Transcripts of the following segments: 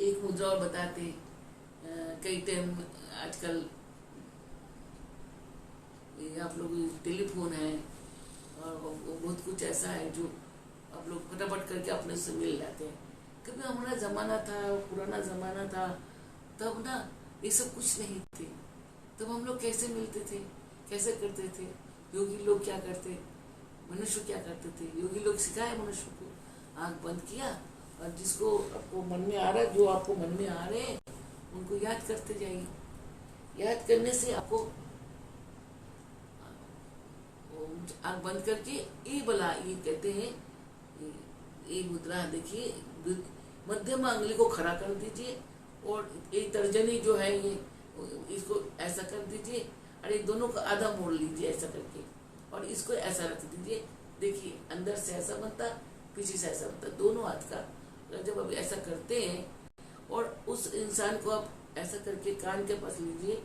एक मुद्रा और बताते हैं। कई टाइम आजकल आप लोग टेलीफोन है और बहुत कुछ ऐसा है जो आप लोग फटाफट करके अपने से मिल जाते हैं। कभी हमारा ज़माना था, पुराना ज़माना था, तब ना ये सब कुछ नहीं थे। तब हम लोग कैसे मिलते थे, कैसे करते थे। योगी लोग क्या करते, मनुष्य क्या करते थे। योगी लोग सिखाए मनुष्य को, आँख बंद किया और जिसको आपको मन में आ रहा है, जो आपको मन में आ रहे हैं उनको याद करते जाइए। याद करने से आपको आँख बंद करके ये बोला, ये कहते हैं ये मुद्रा देखिए, मध्यम अंगुली को खड़ा कर दीजिए और एक तर्जनी जो है ये इसको ऐसा कर दीजिए और ये दोनों को आधा मोड़ लीजिए ऐसा करके और इसको ऐसा रख दीजिए। देखिए अंदर से ऐसा बनता, पीछे से ऐसा बनता, दोनों हाथ का। जब आप ऐसा करते हैं और उस इंसान को आप ऐसा करके कान के पास लीजिए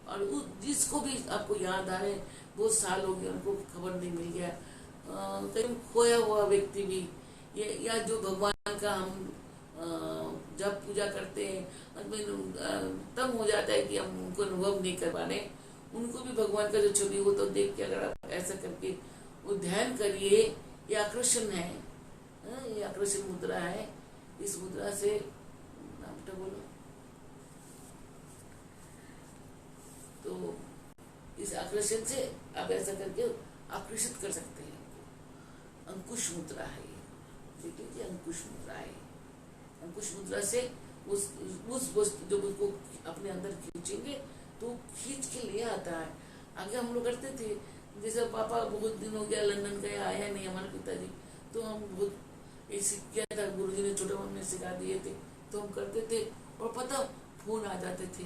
और उस जिसको भी आपको याद आ रहे, बहुत साल हो गए उनको खबर नहीं मिल गया, कहीं खोया हुआ व्यक्ति भी, ये या जो भगवान का हम जब पूजा करते हैं तब हो जाता है कि हम उनको अनुभव नहीं कर पा रहे, उनको भी भगवान का जो छवि हो तो देख के अगर आप ऐसा करके वो ध्यान करिए। ये आकर्षण है, ये आकर्षण मुद्रा है। इस मुद्रा से नाम तो बोलो, तो इस आकर्षण से आप ऐसा करके आकर्षित कर सकते हैं। अंकुश मुद्रा है ये, देख लीजिए अंकुश मुद्रा है। अंकुश मुद्रा से उस वस्तु जब उसको अपने अंदर खींचेंगे तो खींच के ले आता है। आगे हम लोग करते थे, जैसे पापा बहुत दिन हो गया लंदन गया, आया नहीं हमारे पिताजी, तो हम बहुत ऐसे किया था, गुरुजी ने छोटे मन में सिखा दिए थे तो हम करते थे। और पता फोन आ जाते थे,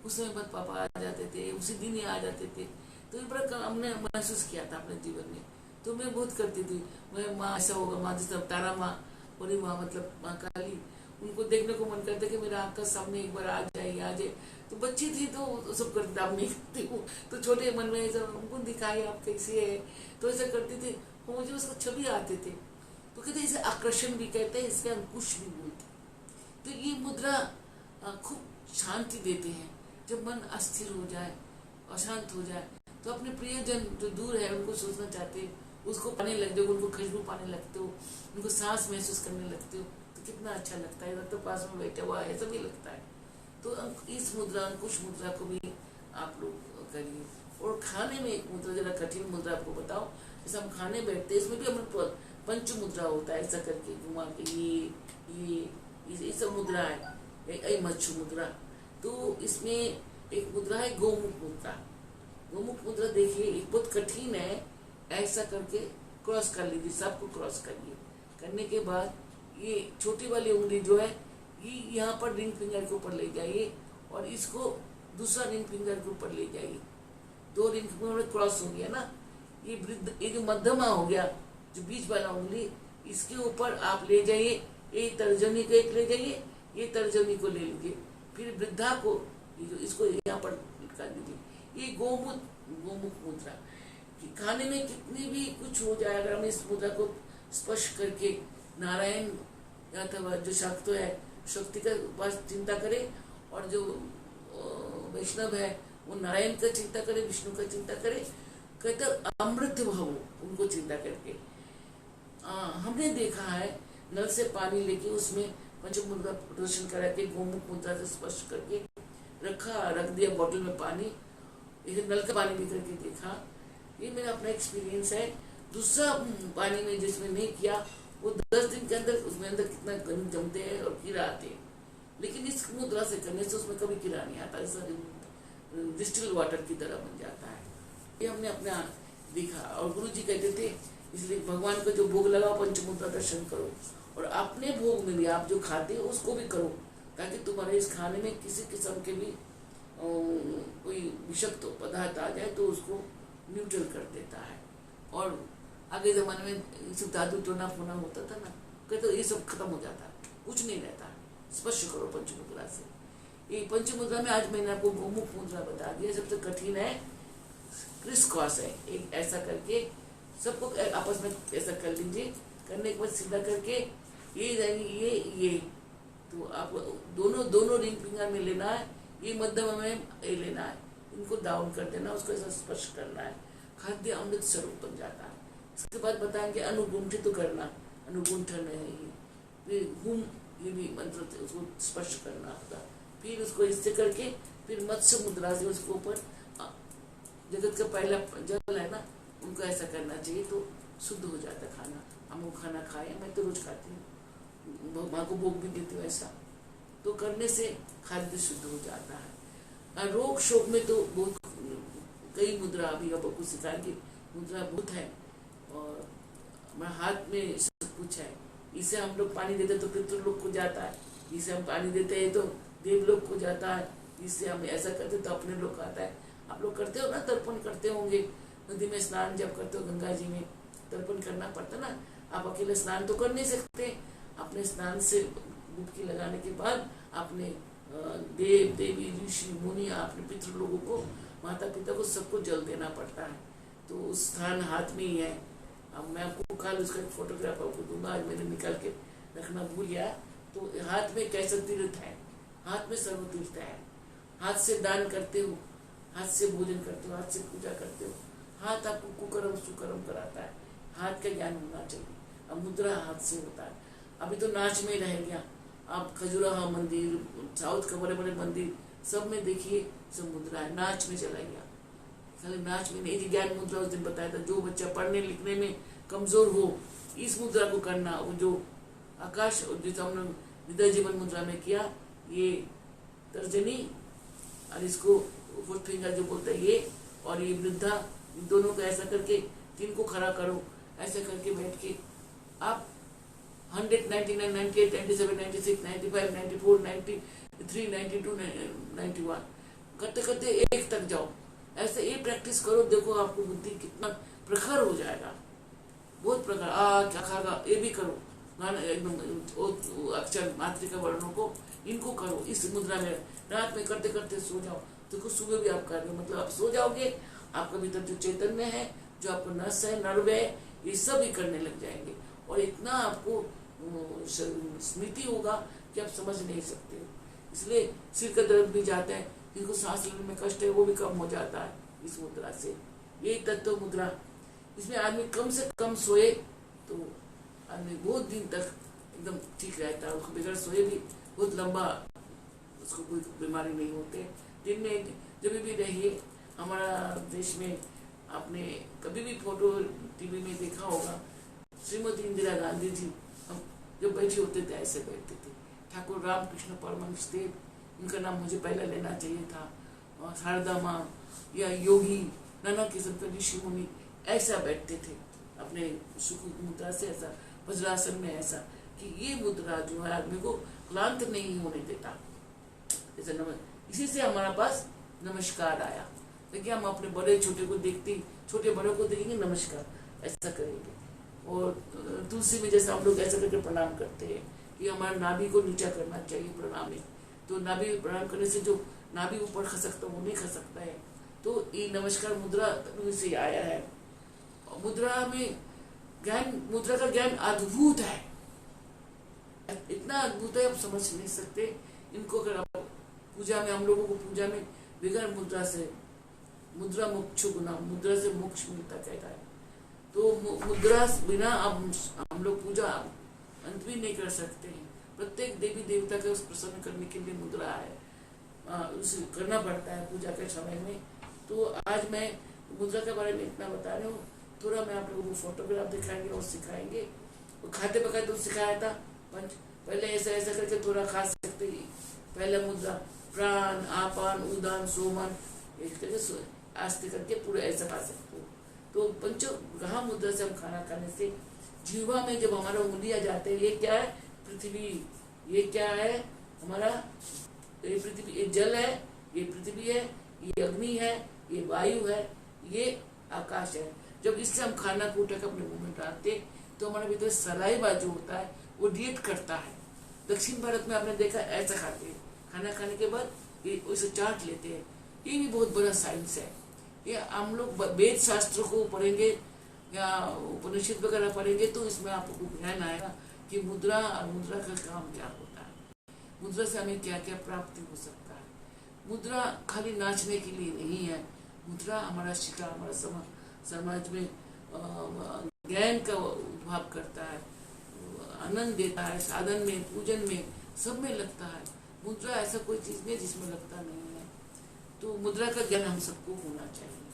उस समय बाद पापा आ जाते थे, उसी दिन ही आ जाते थे। तो इस बड़ा हमने महसूस किया था अपने जीवन में। तो मैं बहुत करती थी, मैं माँ ऐसा होगा, माँ जैसे तारा माँ, बड़ी माँ मतलब माँ काली, उनको देखने को मन करता कि मेरा आँख का सामने एक बार आ जाए। तो बच्ची थी तो सब करती, अब नहीं करती हूँ, तो छोटे मन में ऐसा उनको दिखाई आप कैसे है, तो ऐसा करती थी। वो मुझे उसका छवि आते थे, तो कहते इसे आकर्षण भी कहते हैं, इसके अंकुश भी बोलते। तो ये मुद्रा खूब शांति देते हैं। जब मन अस्थिर हो जाए, अशांत हो जाए, तो अपने प्रियजन जो दूर है उनको सोचना चाहते हो, उसको पाने लगते हो, उनको खुशबू पाने लगते हो, उनको सांस महसूस करने लगते हो, तो कितना अच्छा लगता है। तो पास में बैठा हुआ ऐसा भी लगता है। तो इस मुद्रा, अंकुश मुद्रा को भी आप लोग करिए। और खाने में एक मुद्रा, जरा कठिन मुद्रा आपको बताओ, जैसे हम खाने बैठते हैं, इसमें भी हम पंच मुद्रा होता है, ऐसा करके घुमा के ये सब मुद्रा है, मच्छु मुद्रा। तो इसमें एक मुद्रा है गोमुख मुद्रा। गोमुख मुद्रा देखिए एक बहुत कठिन है, ऐसा करके क्रॉस कर लीजिए, सबको क्रॉस करिए। करने के बाद ये छोटी वाली उंगली जो है ये यहाँ पर रिंग फिंगर के ऊपर ले जाइए और इसको दूसरा रिंग फिंगर के ऊपर ले जाइए। दो रिंग फिंगर क्रॉस हो गया ना, ये जो मध्यमा हो गया, जो बीच वाला उंगली, इसके ऊपर आप ले जाइए। ये तर्जनी को एक ले जाइए, ये तर्जनी को ले लीजिए, फिर वृद्धा को इसको यहाँ पर लटका दीजिए। ये गोमुख मुद्रा। कि खाने में कितनी भी कुछ हो जाए, अगर हम इस मुद्रा को स्पर्श करके नारायण अथवा जो शक्ति है, शक्ति का पास चिंता करे, और जो वैष्णव है वो नारायण का चिंता करे, विष्णु का चिंता करे, कहते अमृत भाव उनको चिंता करके। हमने देखा है नल से पानी लेके उसमें पंच मुद्रा प्रदर्शन करा के गोमुख मुद्रा से स्पर्श करके रख दिया बॉटल में पानी, इधर नल का पानी भी करके देखा। ये मेरा अपना एक्सपीरियंस है। दूसरा पानी में जिसमें नहीं किया, वो 10 दिन के अंदर उसमें अंदर कितना गंद जमते हैं और कीड़ा आते हैं। लेकिन इस मुद्रा से करने से उसमें कभी कीड़ा नहीं आता, ऐसा डिस्टिल वाटर की तरह बन जाता है। ये हमने अपना देखा। और गुरु जी कहते थे इसलिए भगवान को जो भोग लगाओ पंचमुद्रा दर्शन करो, और अपने भोग में भी आप जो खाते हो उसको भी करो, ताकि तुम्हारे इस खाने में किसी किस्म के भी कोई विषाक्त पदार्थ आ जाए तो उसको न्यूट्रल कर देता है। और आगे जमाने में सब दादू टोना फोना होता था ना, कहते तो ये सब खत्म हो जाता, कुछ नहीं रहता। स्पर्श करो पंचमुद्रा से। ये पंचमुद्रा में आज मैंने आपको गोमुख मुद्रा बता दिया, सबसे कठिन है, क्रिस क्रॉस है। एक ऐसा करके सबको आपस में ऐसा कर लीजिए। करने के बाद सीधा करके ये तो आप दोनों दोनों रिंग फिंगर में लेना है, ये मध्यम में ये लेना है, इनको डाउन कर देना, उसको ऐसा स्पर्श करना है, खाद्य अमृत स्वरूप बन जाता है। इसके बाद बताएंगे अनुगुंठित तो करना, अनुगुंठन है ये, फिर हुम, ये भी मंत्र उसको स्पर्श करना होता। फिर उसको इससे करके फिर मत्स्य मुद्रा से उसके ऊपर जगत का पहला जल है ना, उनको ऐसा करना चाहिए तो शुद्ध हो जाता खाना। हम वो खाना खाए, मैं तो रोज खाती हूँ, माँ को भोग भी देती हूँ, ऐसा तो करने से खाद्य शुद्ध हो जाता है। रोग शोक में तो बहुत कई मुद्रा अभी अब आपको सिखाएंगे, मुद्रा बहुत है और हमारे हाथ में सब कुछ है। इसे हम लोग पानी देते तो पितृलोक को जाता है, इसे हम पानी देते हैं तो देवलोक को जाता है, इससे हम ऐसा करते तो अपने लोग आता है। आप लोग करते हो ना, तर्पण करते होंगे, नदी में स्नान जब करते हो, गंगा जी में तर्पण करना पड़ता ना। आप अकेले स्नान तो कर नहीं सकते, अपने स्नान से डुबकी लगाने के बाद अपने देव देवी ऋषि मुनि अपने पितृ लोगों को, माता पिता को, सबको जल देना पड़ता है। तो उस स्थान हाथ में ही है। अब मैं आपको कल उसका एक फोटोग्राफ आपको दूंगा, आज मैंने निकाल के रखना भूल गया। तो हाथ में कैसा तीर्थ है, हाथ में सर्व तीर्थ है। हाथ से दान करते हो, हाथ से भोजन करते हो, हाथ से पूजा करते हो, हाथ आपको कुकर्म सुकर्म कराता है। हाथ का ज्ञान होना चाहिए। अब मुद्रा हाथ से होता है। अभी तो नाच में रह गया, आप खजुराहो मंदिर, साउथ के बड़े बड़े मंदिर सब में देखिए सब मुद्रा है, नाच में चला गया। खाली नाच में नहीं, ज्ञान मुद्रा उस दिन बताया था, जो बच्चा पढ़ने लिखने में कमजोर हो इस मुद्रा को करना। वो जो आकाश जो हमने हृदय जीवन मुद्रा में किया, ये तर्जनी और इसको फुट फिंगर जो बोलते हैं ये, और ये वृद्धा, इन दोनों को ऐसा करके तीन को खड़ा करो, ऐसा करके बैठ के आप 100, 99, 98, 97, 96, 95, 94, 93, 92, 91 करते करते एक तक जाओ। ऐसे ये प्रैक्टिस करो, देखो आपको बुद्धि कितना प्रखर हो जाएगा, बहुत प्रखर। क्या खागा, ये भी करो, गाना एकदम अक्षर मात्रिका वर्णों को इनको करो इस मुद्रा में। रात में करते करते सो जाओ, देखो सुबह भी आप कर रहे हो, मतलब आप सो जाओगे, आपका भीतर जो चैतन्य है, जो आपको नस है, नर्व है, ये सब ही करने लग जाएंगे। और इतना आपको स्मृति होगा कि आप समझ नहीं सकते। इसलिए सिर का दर्द भी जाता है, जिनको सांस लेने में कष्ट है वो भी कम हो जाता है इस मुद्रा से। यही तत्व मुद्रा। इसमें आदमी कम से कम सोए तो आदमी बहुत दिन तक एकदम ठीक रहता है। उसको बगैर सोए भी बहुत लंबा उसको कोई बीमारी नहीं होते। दिन में जब भी रहिए, हमारा देश में आपने कभी भी फोटो टीवी में देखा होगा, श्रीमती इंदिरा गांधी जी हम जब बैठे होते थे ऐसे बैठते थे। ठाकुर रामकृष्ण परमहंस देव, उनका नाम मुझे पहले लेना चाहिए था, और शारदा माँ या योगी नाना किस्म के ऋषि मुनि ऐसा बैठते थे अपने सुख मुद्रा से, ऐसा वज्रासन में, ऐसा कि ये मुद्रा जो है आदमी को क्लांत नहीं होने देता। इसी से हमारा पास नमस्कार आया। देखिए हम अपने बड़े छोटे को देखते, छोटे बड़े को देखेंगे नमस्कार ऐसा करेंगे। और तुलसी में जैसे हम लोग ऐसा करके प्रणाम करते हैं कि हमारा नाभि को नीचा करना चाहिए प्रणाम में। तो नाभि प्रणाम करने से जो नाभि ऊपर खसकता वो नहीं खसकता है। तो ये नमस्कार मुद्रा से आया है। मुद्रा में ज्ञान, मुद्रा का ज्ञान अद्भुत है, इतना अद्भुत है आप समझ नहीं सकते। इनको अगर आप पूजा में, हम लोगों को पूजा में बिगड़ मुद्रा से, मुद्रा मोक्ष गुना, मुद्रा से मोक्ष मिलता कहता है। तो मुद्रा बिना हम लोग पूजा अंत भी नहीं कर सकते हैं। प्रत्येक देवी देवता को प्रसन्न करने के लिए मुद्रा है, उसे करना पड़ता है पूजा के समय में। तो आज मैं मुद्रा के बारे में इतना बता रही हूँ। थोड़ा मैं आप लोगों को फोटोग्राफ दिखाएंगे और सिखाएंगे। तो खाते पकाते तो सिखाया था पंच, पहले ऐसा ऐसा करके थोड़ा खा सकते। पहला मुद्रा प्राण, आपान, उदान, सोमन, एक करके आस्ते करके पूरा ऐसा खा सकते हो। तो पंचग्रह मुद्रा से हम खाना खाने से जीवा में जब हमारा उंगलियां जाते हैं, ये क्या है? पृथ्वी। ये क्या है? हमारा ये पृथ्वी, ये जल है, ये पृथ्वी है, ये अग्नि है, ये वायु है, ये आकाश है। जब इससे हम खाना कूटा कर अपने मुंह में डालते तो हमारे भीतर सलाइवा जो होता है वो डिएट करता है। दक्षिण भारत में आपने देखा ऐसा खाते हैं, खाना खाने के बाद ये उसे चाट लेते हैं। ये भी बहुत बड़ा साइंस है। ये हम लोग वेद शास्त्र को पढ़ेंगे या उपनिषद वगैरह पढ़ेंगे तो इसमें आपको ज्ञान आएगा कि मुद्रा और मुद्रा का काम क्या होता है। मुद्रा से हमें क्या क्या प्राप्ति हो सकता है। मुद्रा खाली नाचने के लिए नहीं है, मुद्रा हमारा शिक्षा, हमारा समाज में ज्ञान का उद्भाव करता है, आनंद देता है, साधन में, पूजन में, सब में लगता है। मुद्रा ऐसा कोई चीज नहीं जिसमें लगता नहीं है। तो मुद्रा का ज्ञान हम सबको होना चाहिए।